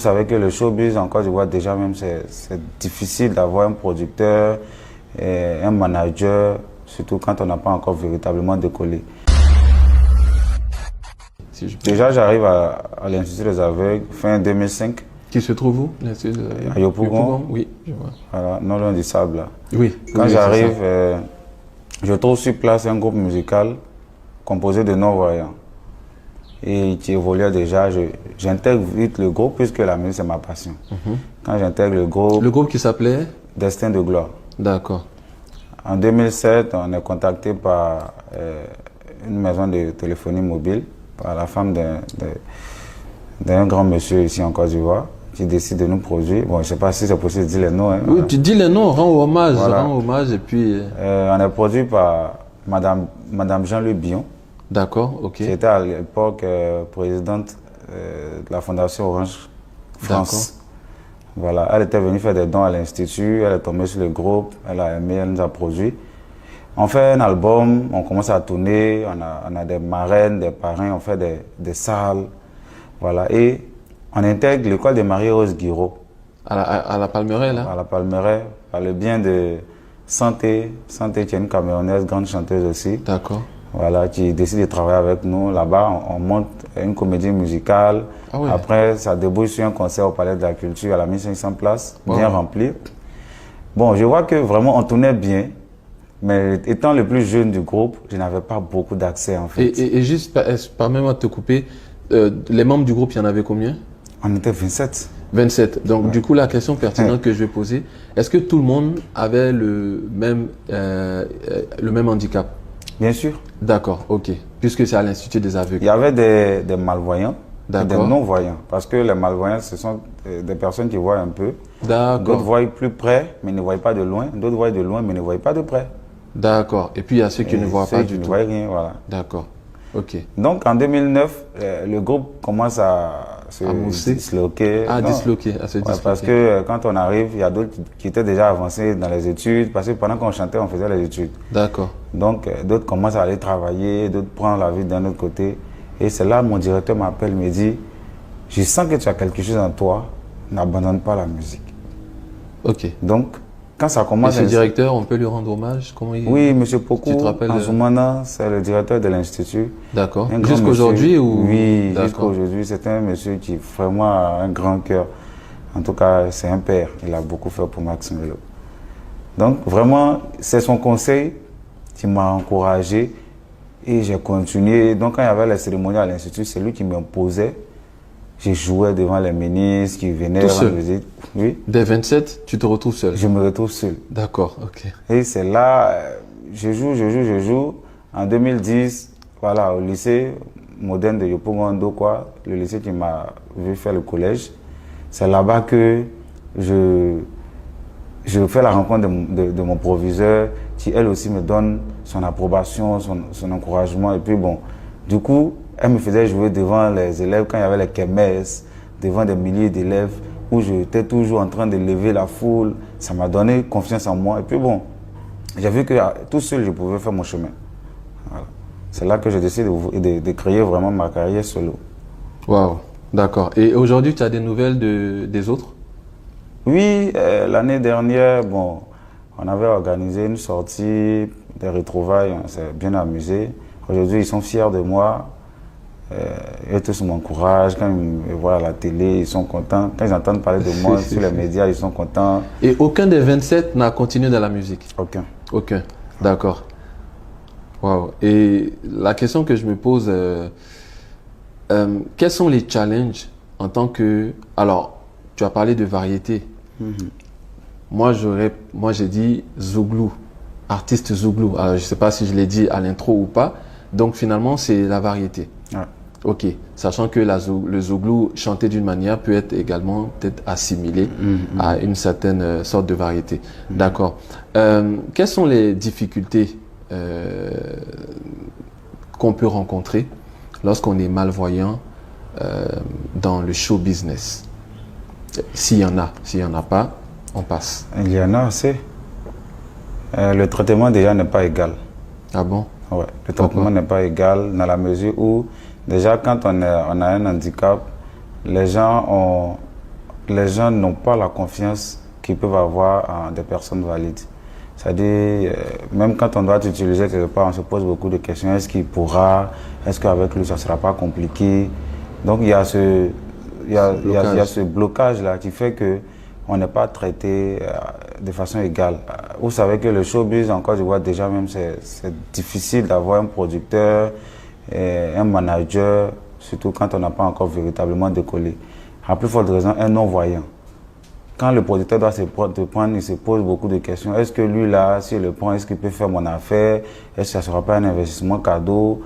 Vous savez que le showbiz en Côte d'Ivoire, déjà même, c'est difficile d'avoir un producteur, et un manager, surtout quand on n'a pas encore véritablement décollé. Déjà, j'arrive à l'Institut des aveugles fin 2005. Qui se trouve où? À Yopougon. Oui, je vois. Voilà, non loin du sable. Là. Oui. Quand oui, j'arrive, je trouve sur place un groupe musical composé de non-voyants. Et qui évoluait déjà, j'intègre vite le groupe puisque la musique c'est ma passion. Quand j'intègre le groupe... Le groupe qui s'appelait Destin de gloire. D'accord. En 2007, on est contacté par une maison de téléphonie mobile, par la femme d'un grand monsieur ici en Côte d'Ivoire, qui décide de nous produire. Bon, je ne sais pas si c'est possible de dire les noms. Hein, oui, voilà. Tu dis les noms, rends hommage, voilà. Rends hommage et puis... on est produit par Madame Jean-Louis Bion. D'accord, ok. Qui était à l'époque présidente de la Fondation Orange France. Voilà, elle était venue faire des dons à l'Institut, elle est tombée sur le groupe, elle a aimé, elle nous a produit. On fait un album, on commence à tourner, on a des marraines, des parrains, on fait des salles. Voilà, et on intègre l'école de Marie-Rose Guiraud. À la Palmeraie, là? À la Palmeraie, par le bien de Santé qui est une Camerounaise, grande chanteuse aussi. D'accord. Voilà, qui décide de travailler avec nous. Là-bas, on monte une comédie musicale. Ah ouais. Après, ça débouche sur un concert au Palais de la Culture à la 1500 places, bien rempli. Bon, je vois que vraiment on tournait bien, mais étant le plus jeune du groupe, je n'avais pas beaucoup d'accès en fait. Et juste, permets-moi de te couper, les membres du groupe, il y en avait combien? On était 27. 27. Donc, du coup, la question pertinente que je vais poser, est-ce que tout le monde avait le même handicap? Bien sûr. D'accord, ok. Puisque c'est à l'Institut des aveugles. Il y avait des malvoyants et des non-voyants. Parce que les malvoyants, ce sont des personnes qui voient un peu. D'accord. D'autres voient plus près, mais ne voient pas de loin. D'autres voient de loin, mais ne voient pas de près. D'accord. Et puis, il y a ceux qui ne voient pas du tout. Qui ne voient rien, voilà. D'accord. Ok. Donc, en 2009, le groupe commence à se disloquer. À disloquer, à se disloquer. Parce que quand on arrive, il y a d'autres qui étaient déjà avancés dans les études. Parce que pendant qu'on chantait, on faisait les études. D'accord. Donc, d'autres commencent à aller travailler, d'autres prennent la vie d'un autre côté. Et c'est là mon directeur m'appelle, me dit, je sens que tu as quelque chose en toi, n'abandonne pas la musique. Ok. Donc, quand ça commence... Et ce directeur, on peut lui rendre hommage? Oui, M. Pokou, en Soumana, c'est le directeur de l'Institut. D'accord. Jusqu'aujourd'hui ou... Oui, jusqu'aujourd'hui. C'est un monsieur qui vraiment a un grand cœur. En tout cas, c'est un père. Il a beaucoup fait pour Maxime Melo. Donc, vraiment, c'est son conseil qui m'a encouragé et j'ai continué. Donc, quand il y avait les cérémonies à l'Institut, c'est lui qui m'imposait. J'ai joué devant les ministres qui venaient rendre visite. Oui. Dès 27, tu te retrouves seul? Je me retrouve seul. D'accord, ok. Et c'est là, je joue. En 2010, voilà, au lycée moderne de Yopougon Ndokwa, le lycée qui m'a vu faire le collège, c'est là-bas que je fais la rencontre de mon proviseur, qui elle aussi me donne son approbation, son encouragement. Et puis bon, du coup, elle me faisait jouer devant les élèves quand il y avait les kermesses, devant des milliers d'élèves, où j'étais toujours en train de lever la foule. Ça m'a donné confiance en moi. Et puis bon, j'ai vu que tout seul, je pouvais faire mon chemin. Voilà. C'est là que j'ai décidé de créer vraiment ma carrière solo. Waouh, d'accord. Et aujourd'hui, tu as des nouvelles des autres? Oui, l'année dernière, bon, on avait organisé une sortie, des retrouvailles, on s'est bien amusé. Aujourd'hui, ils sont fiers de moi. Ils tous m'encouragent. Quand ils me voient à la télé, ils sont contents. Quand ils entendent parler de moi sur les médias, ils sont contents. Et aucun des 27 n'a continué dans la musique? Aucun. Aucun, d'accord. Waouh. Et la question que je me pose, quels sont les challenges en tant que... Alors, tu as parlé de variété. Moi, j'ai dit Zouglou, artiste Zouglou. Alors, je ne sais pas si je l'ai dit à l'intro ou pas. Donc, finalement, c'est la variété. Ouais. Ok, sachant que le Zouglou chanté d'une manière peut être également peut-être assimilé à une certaine sorte de variété. D'accord. Quelles sont les difficultés qu'on peut rencontrer lorsqu'on est malvoyant dans le show business? S'il y en a pas, on passe. Il y en a assez. Le traitement déjà n'est pas égal. Ah bon? Ouais, le traitement n'est pas égal dans la mesure où déjà quand on a un handicap, les gens ont les gens n'ont pas la confiance qu'ils peuvent avoir en des personnes valides. C'est-à-dire, même quand on doit utiliser quelque part, on se pose beaucoup de questions. Est-ce qu'il pourra? Est-ce qu'avec lui, ça ne sera pas compliqué? Donc, il y a ce blocage-là qui fait qu'on n'est pas traité de façon égale. Vous savez que le showbiz, encore, je vois déjà même, c'est difficile d'avoir un producteur, un manager, surtout quand on n'a pas encore véritablement décollé. À plus forte raison, un non-voyant. Quand le producteur doit te prendre, il se pose beaucoup de questions. Est-ce que lui, là, s'il le prend, est-ce qu'il peut faire mon affaire? Est-ce que ça ne sera pas un investissement cadeau?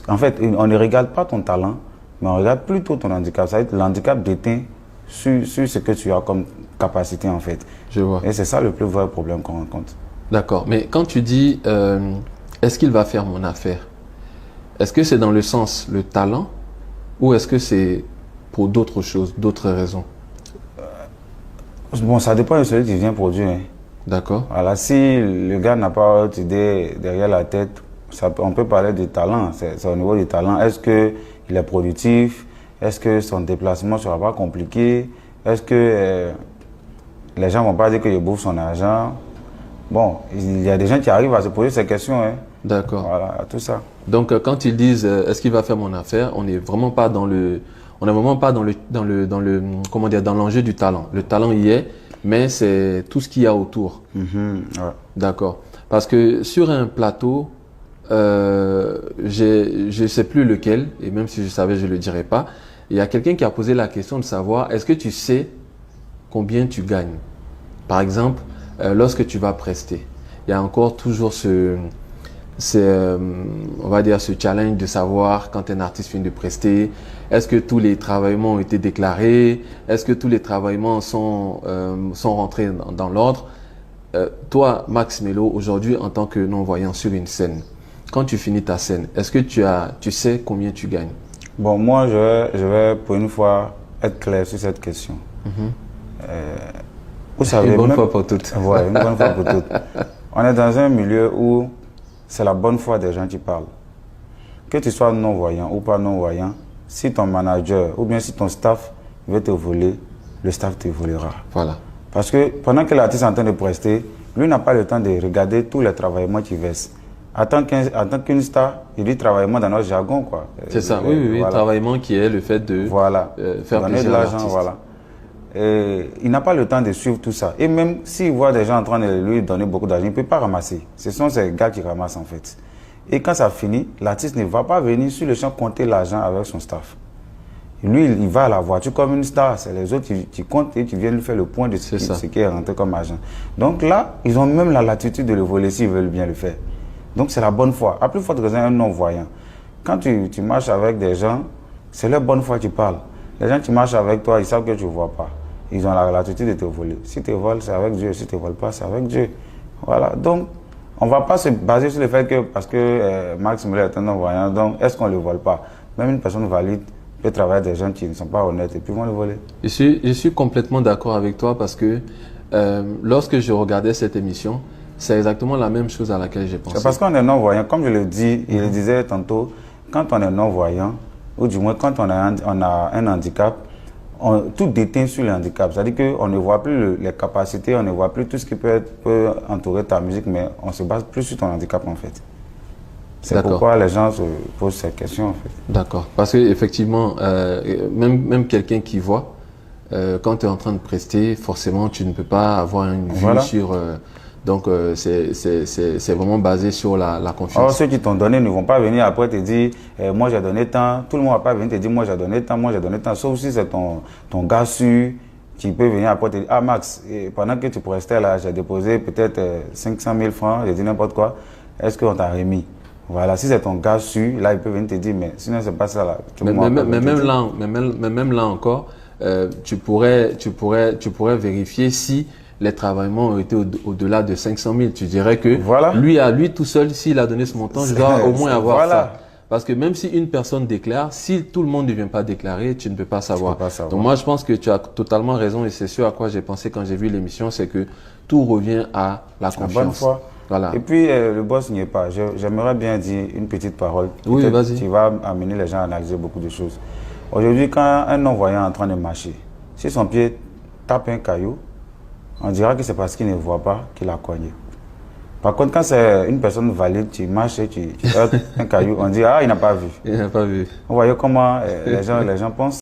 En fait, on ne regarde pas ton talent, mais on regarde plutôt ton handicap. Ça veut dire que l'handicap déteint sur ce que tu as comme capacité, en fait. Je vois. Et c'est ça le plus vrai problème qu'on rencontre. D'accord. Mais quand tu dis, est-ce qu'il va faire mon affaire? Est-ce que c'est dans le sens le talent ou est-ce que c'est pour d'autres choses, d'autres raisons? Bon, ça dépend de celui qui vient produire. Hein. D'accord. Voilà, si le gars n'a pas autre idée derrière la tête, on peut parler du talent. C'est au niveau du talent. Est-ce qu'il est productif? Est-ce que son déplacement ne sera pas compliqué? Est-ce que les gens ne vont pas dire qu'il bouffe son argent? Bon, il y a des gens qui arrivent à se poser ces questions. Hein. D'accord. Voilà, tout ça. Donc, quand ils disent est-ce qu'il va faire mon affaire, on n'est vraiment pas dans comment dire, dans l'enjeu du talent. Le talent y est, mais c'est tout ce qu'il y a autour. Ouais. D'accord. Parce que sur un plateau, je ne sais plus lequel, et même si je savais, je ne le dirais pas. Il y a quelqu'un qui a posé la question de savoir, est-ce que tu sais combien tu gagnes? Par exemple, lorsque tu vas prester, il y a encore toujours on va dire ce challenge de savoir quand un artiste vient de prester, est-ce que tous les travaillements ont été déclarés? Est-ce que tous les travaillements sont rentrés dans l'ordre? Toi, Max Melo, aujourd'hui, en tant que non-voyant sur une scène, quand tu finis ta scène, est-ce que tu sais combien tu gagnes? Bon, moi, je vais pour une fois être clair sur cette question. Vous savez, une bonne fois pour toutes. Ouais, une bonne fois pour toutes. On est dans un milieu où c'est la bonne foi des gens qui parlent. Que tu sois non-voyant ou pas non-voyant, si ton manager ou bien si ton staff veut te voler, le staff te volera. Voilà. Parce que pendant que l'artiste est en train de prester, lui n'a pas le temps de regarder tous les travaillements qu'il verse. En tant qu'une star, il dit travaillement dans notre jargon, quoi. C'est ça, oui, voilà. Travaillement qui est le fait de faire donner plaisir de à l'argent, l'artiste. voilà. Et il n'a pas le temps de suivre tout ça. Et même s'il voit des gens en train de lui donner beaucoup d'argent, il ne peut pas ramasser. Ce sont ces gars qui ramassent en fait. Et quand ça finit, l'artiste ne va pas venir sur le champ compter l'argent avec son staff. Lui, il va à la voiture comme une star. C'est les autres qui comptent et qui viennent lui faire le point de ce qui est rentré comme argent. Donc là, ils ont même la latitude de le voler s'ils veulent bien le faire. Donc c'est la bonne foi. À plus forte raison, un non-voyant. Quand tu marches avec des gens, c'est leur bonne foi qui parle. Les gens qui marchent avec toi, ils savent que tu ne vois pas. Ils ont la latitude de te voler. Si tu voles, c'est avec Dieu. Si tu ne voles pas, c'est avec Dieu. Voilà. Donc, on ne va pas se baser sur le fait que, parce que Max Melo est un non-voyant, donc est-ce qu'on ne le vole pas? Même une personne valide peut travailler avec des gens qui ne sont pas honnêtes et puis vont le voler. Je suis complètement d'accord avec toi parce que lorsque je regardais cette émission, c'est exactement la même chose à laquelle j'ai pensé. C'est parce qu'on est non-voyant. Comme je le dis, il le disait tantôt, quand on est non-voyant, ou du moins quand on a un handicap, tout déteint sur le handicap. C'est-à-dire qu'on ne voit plus les capacités, on ne voit plus tout ce qui peut entourer ta musique, mais on se base plus sur ton handicap en fait. C'est pourquoi les gens se posent ces questions en fait. D'accord. Parce qu'effectivement, même quelqu'un qui voit, quand tu es en train de prester, forcément tu ne peux pas avoir une vue sur... donc c'est vraiment basé sur la confiance. Alors ceux qui t'ont donné ne vont pas venir après te dire moi j'ai donné tant. Tout le monde ne va pas venir te dire moi j'ai donné tant, moi j'ai donné tant. Sauf si c'est ton gars sûr qui peut venir après te dire ah Max, pendant que tu prestais là, j'ai déposé peut-être 500 000 francs, j'ai dit n'importe quoi. Est-ce qu'on t'a remis? Voilà, si c'est ton gars sûr, là il peut venir te dire mais sinon c'est pas ça là. Mais même là encore, tu pourrais vérifier si les travaillements ont été au-delà de 500 000. Tu dirais que lui tout seul, s'il a donné ce montant, je dois au moins avoir ça. Parce que même si une personne déclare, si tout le monde ne vient pas déclarer, tu ne peux pas savoir. Donc moi, je pense que tu as totalement raison et c'est ce à quoi j'ai pensé quand j'ai vu l'émission, c'est que tout revient à la confiance. La bonne foi. Voilà. Et puis, le boss n'y est pas. J'aimerais bien dire une petite parole. Oui, vas-y. Qui va amener les gens à analyser beaucoup de choses. Aujourd'hui, quand un non-voyant est en train de marcher, si son pied tape un caillou, on dira que c'est parce qu'il ne voit pas qu'il a cogné. Par contre, quand c'est une personne valide, tu marches et tu heurtes un caillou, on dit, ah, il n'a pas vu. Il n'a pas vu. Vous voyez comment les gens pensent.